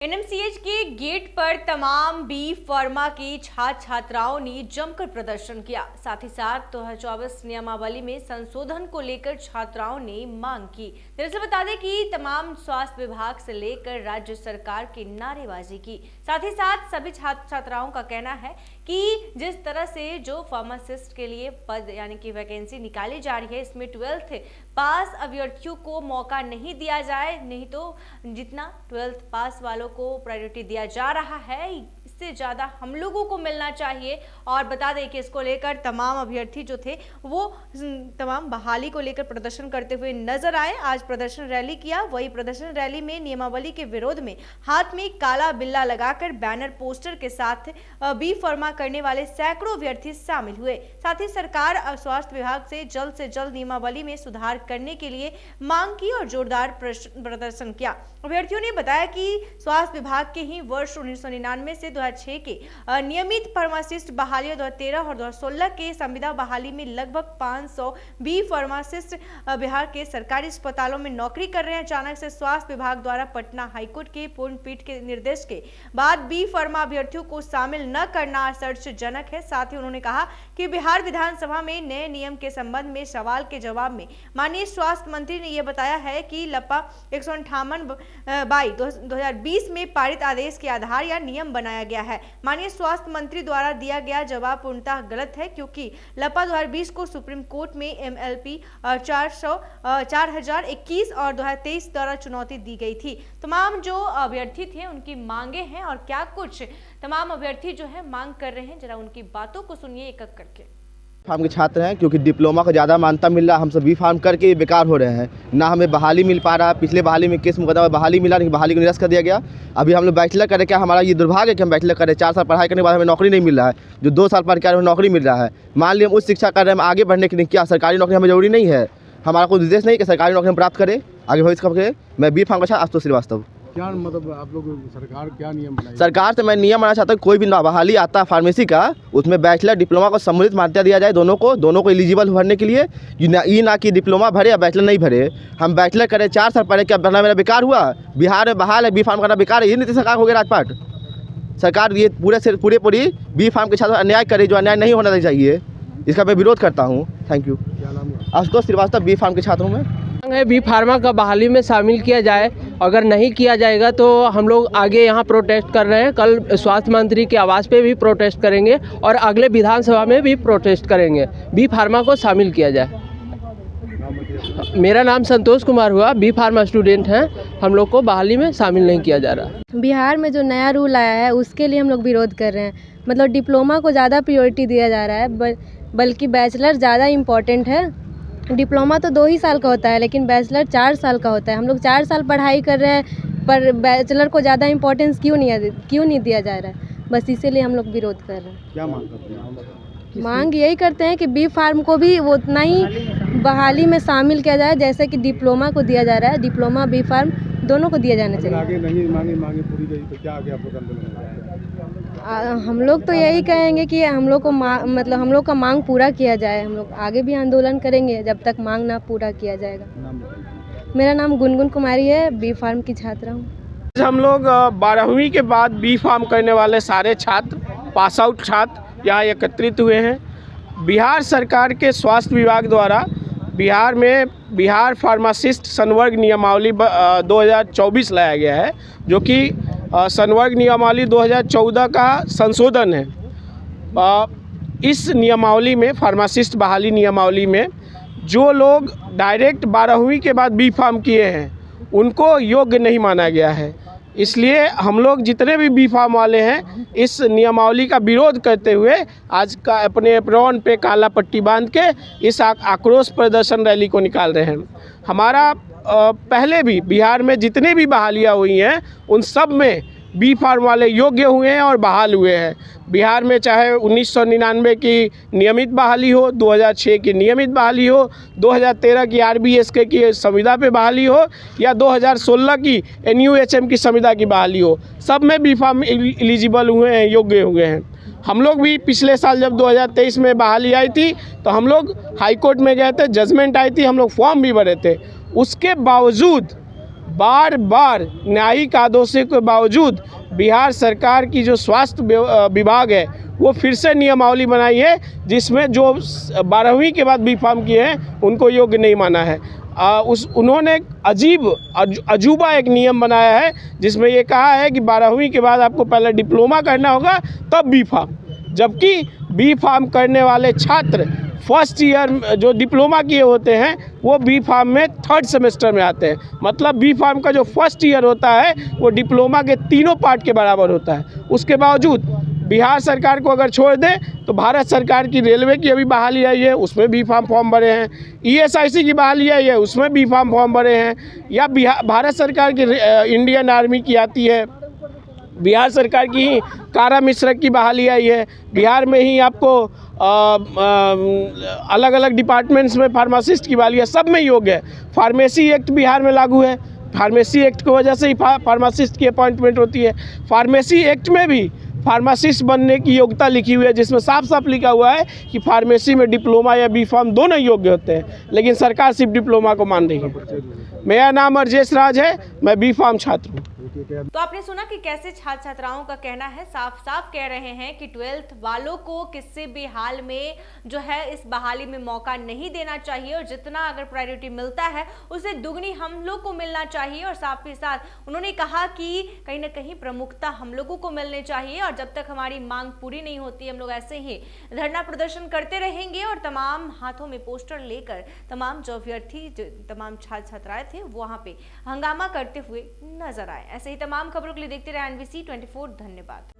NMCH के gate पर तमाम बी फार्मा की छात्र छात्राओं ने जमकर प्रदर्शन किया। साथ ही साथ 2024 नियमावली में संशोधन को लेकर छात्राओं ने मांग की। दरअसल बता दें कि तमाम स्वास्थ्य विभाग से लेकर राज्य सरकार की नारेबाजी की। साथ ही साथ सभी छात्र छात्राओं का कहना है कि जिस तरह से जो फार्मासिस्ट के लिए पद यानी कि वैकेंसी निकाली जा रही है, इसमें 12th पास अभ्यर्थियों को मौका नहीं दिया जाए, नहीं तो जितना 12th पास वालों को प्रायोरिटी दिया जा रहा है इससे ज्यादा हम लोगों को मिलना चाहिए। और बता दें कि इसको लेकर तमाम अभ्यर्थी जो थे वो तमाम बहाली को लेकर प्रदर्शन करते हुए नजर आए। आज प्रदर्शन रैली किया। वही प्रदर्शन रैली में नियमावली के विरोध में हाथ में काला बिल्ला लगाकर बैनर पोस्टर के साथ बी फार्मा करने वाले सैकड़ों अभ्यर्थी शामिल हुए। साथ ही सरकार स्वास्थ्य विभाग से जल्द नियमावली में सुधार करने के लिए मांग की और जोरदार प्रदर्शन किया। अभ्यर्थियों ने बताया कि स्वास्थ्य विभाग के ही वर्ष 1999 से 2006 के नियमित फार्मासिस्ट बहाली 2013 और 2016 के संविदा बहाली में लगभग 500 बी फार्मासिस्ट बिहार के सरकारी अस्पतालों में नौकरी कर रहे हैं। अचानक से स्वास्थ्य विभाग द्वारा पटना हाईकोर्ट के पूर्ण पीठ के निर्देश के बाद बी फार्मा अभ्यर्थियों को शामिल न करना आश्चर्यजनक है। साथ ही उन्होंने कहा कि बिहार विधानसभा में नए नियम के संबंध में सवाल के जवाब में माननीय स्वास्थ्य मंत्री ने यह बताया है कि लपा 158/2020 में पारित आदेश के आधार या नियम बनाया गया है। माननीय स्वास्थ्य मंत्री द्वारा दिया गया जवाब पूर्णतः गलत है, क्योंकि लपा 2020 को सुप्रीम कोर्ट में MLP 4021 और 2023 द्वारा चुनौती दी गई थी। तमाम जो अभ्यर्थी थे उनकी मांगे हैं और क्या कुछ तमाम अभ्यर्थी जो है मांग कर रहे हैं, जरा उनकी बातों को सुनिए एक एक करके। फार्म के छात्र हैं क्योंकि डिप्लोमा को ज़्यादा मान्यता मिल रहा है। हम सब बी फार्म करके बेकार हो रहे हैं, ना हमें बहाली मिल पा रहा है। पिछले बहाली में केस मुकदमा बहाली मिला, लेकिन बहाली को निरस्त कर दिया गया। अभी हम लोग बैचलर करें, क्या हमारा ये दुर्भाग्य है कि हम बैचलर करें, 4 साल पढ़ाई करने के बाद हमें नौकरी नहीं मिल रहा है। जो 2 साल पढ़ के हमें नौकरी मिल रहा है। मान लीजिए हम उच्च शिक्षा कर रहे हैं, आगे बढ़ने के लिए क्या सरकारी नौकरी हमें जरूरी नहीं है। हमारा कोई उद्देश्य नहीं कि सरकारी नौकरी हम प्राप्त करें, आगे भविष्य का करें। मैं बी फार्म का छात्र आशुतोष श्रीवास्तव। क्या मतलब आप लोग सरकार क्या नियम बनाएगी? सरकार से मैं नियम बनाना चाहता हूँ, कोई भी बहाली आता है फार्मेसी का, उसमें बैचलर डिप्लोमा को सम्मिलित मान्यता दिया जाए। दोनों को एलिजिबल भरने के लिए, ना कि डिप्लोमा भरे या बैचलर नहीं भरे। हम बैचलर करें, 4 साल पढ़े, क्या भरना मेरा बेकार हुआ? बिहार में बहाल है, बी फार्म करना बेकार है। ये नीति सरकार हो गया राजपाट। सरकार ये पूरी बी फार्म के छात्र अन्याय करे, जो अन्याय नहीं होना चाहिए। इसका मैं विरोध करता हूँ। Thank you. क्या नाम है? आशुतोष श्रीवास्तव, बी फार्म के छात्रों में बी फार्मा का बहाली में शामिल किया जाए। अगर नहीं किया जाएगा तो हम लोग आगे यहाँ प्रोटेस्ट कर रहे हैं। कल स्वास्थ्य मंत्री के आवास पे भी प्रोटेस्ट करेंगे और अगले विधानसभा में भी प्रोटेस्ट करेंगे। बी फार्मा को शामिल किया जाए। मेरा नाम संतोष कुमार हुआ, बी फार्मा स्टूडेंट हैं। हम लोग को बहाली में शामिल नहीं किया जा रहा। बिहार में जो नया रूल आया है उसके लिए हम लोग विरोध कर रहे हैं। मतलब डिप्लोमा को ज़्यादा प्रायोरिटी दिया जा रहा है, बल्कि बैचलर ज़्यादा इम्पोर्टेंट है। डिप्लोमा तो 2 ही साल का होता है, लेकिन बैचलर 4 साल का होता है। हम लोग 4 साल पढ़ाई कर रहे हैं, पर बैचलर को ज़्यादा इम्पोर्टेंस क्यों नहीं दिया जा रहा है? बस इसीलिए हम लोग विरोध कर रहे हैं। क्या मांग करते हैं? मांग यही करते हैं कि बी फार्म को भी वो उतना ही बहाली में शामिल किया जाए जैसे कि डिप्लोमा को दिया जा रहा है। डिप्लोमा बी फार्म दोनों को दिया जाना चाहिए। आगे नहीं मांगे पूरी गई तो क्या आगे आप लोग आंदोलन करेंगे? हम लोग तो यही कहेंगे कि हम लोग को मतलब हम लोग का मांग पूरा किया जाए। हम लोग आगे भी आंदोलन करेंगे जब तक मांग ना पूरा किया जाएगा। मेरा नाम गुनगुन कुमारी है, बी फार्म की छात्रा हूँ। हम लोग 12वीं के बाद बी फार्म करने वाले सारे छात्र, पास आउट छात्र यहाँ एकत्रित हुए हैं। बिहार सरकार के स्वास्थ्य विभाग द्वारा बिहार में बिहार फार्मासिस्ट संवर्ग नियमावली 2024 लाया गया है, जो कि संवर्ग नियमावली 2014 का संशोधन है। इस नियमावली में, फार्मासिस्ट बहाली नियमावली में, जो लोग डायरेक्ट 12वीं के बाद बी फार्म किए हैं उनको योग्य नहीं माना गया है। इसलिए हम लोग जितने भी बी फार्म वाले हैं इस नियमावली का विरोध करते हुए आज का अपने एप्रॉन पे काला पट्टी बांध के इस आक्रोश प्रदर्शन रैली को निकाल रहे हैं। हमारा पहले भी बिहार में जितने भी बहालियाँ हुई हैं उन सब में बी फार्म वाले योग्य हुए हैं और बहाल हुए हैं। बिहार में चाहे 1999 की नियमित बहाली हो, 2006 की नियमित बहाली हो, 2013 की RBSK की संविदा पे बहाली हो, या 2016 की NUHM की संविदा की बहाली हो, सब में बी फार्म एलिजिबल हुए हैं, योग्य हुए हैं। हम लोग भी पिछले साल जब 2023 में बहाली आई थी तो हम लोग हाई कोर्ट में गए थे, जजमेंट आई थी, हम लोग फॉर्म भी भरे थे। उसके बावजूद बार बार न्यायिक आदेशों के बावजूद बिहार सरकार की जो स्वास्थ्य विभाग है वो फिर से नियमावली बनाई है जिसमें जो 12वीं के बाद B.Pharm किए हैं उनको योग्य नहीं माना है। उन्होंने अजूबा एक नियम बनाया है जिसमें ये कहा है कि 12वीं के बाद आपको पहले डिप्लोमा करना होगा तब B.Pharm, जबकि B.Pharm करने वाले छात्र फर्स्ट ईयर जो डिप्लोमा किए होते हैं वो B.Pharm में 3rd सेमेस्टर में आते हैं। मतलब B.Pharm का जो फर्स्ट ईयर होता है वो डिप्लोमा के तीनों पार्ट के बराबर होता है। उसके बावजूद बिहार सरकार को अगर छोड़ दें तो भारत सरकार की रेलवे की अभी बहाली आई है उसमें B.Pharm फॉर्म भरे हैं, ESIC की बहाली आई है उसमें B.Pharm फॉर्म भरे हैं, या भारत सरकार की इंडियन आर्मी की आती है, बिहार सरकार की ही कारा मिश्रक की बहाली आई है, बिहार में ही आपको अलग अलग डिपार्टमेंट्स में फार्मासिस्ट की बहाली है, सब में योग्य है। फार्मेसी एक्ट बिहार में लागू है, फार्मेसी एक्ट की वजह से ही फार्मासिस्ट की अपॉइंटमेंट होती है। फार्मेसी एक्ट में भी फार्मासिस्ट बनने की योग्यता लिखी हुई है जिसमें साफ साफ लिखा हुआ है कि फार्मेसी में डिप्लोमा या B.Pharm दोनों योग्य होते हैं, लेकिन सरकार सिर्फ डिप्लोमा को मान रही है। मेरा नाम अर्जेश राज है, मैं B.Pharm छात्र हूँ। तो आपने सुना कि कैसे छात्र छात्राओं का कहना है, साफ साफ कह रहे हैं कि 12th वालों को किसी भी हाल में जो है इस बहाली में मौका नहीं देना चाहिए और जितना अगर प्रायोरिटी मिलता है उसे दुगनी हम लोग को मिलना चाहिए। और साथ ही साथ उन्होंने कहा कि कहीं ना कहीं प्रमुखता हम लोगों को मिलनी चाहिए और जब तक हमारी मांग पूरी नहीं होती हम लोग ऐसे ही धरना प्रदर्शन करते रहेंगे और तमाम हाथों में पोस्टर लेकर तमाम जो अभ्यर्थी तमाम छात्र छात्राएं थे वहां पे हंगामा करते हुए नजर आए। ऐसे ही तमाम खबरों के लिए देखते रहे NBC 24। धन्यवाद।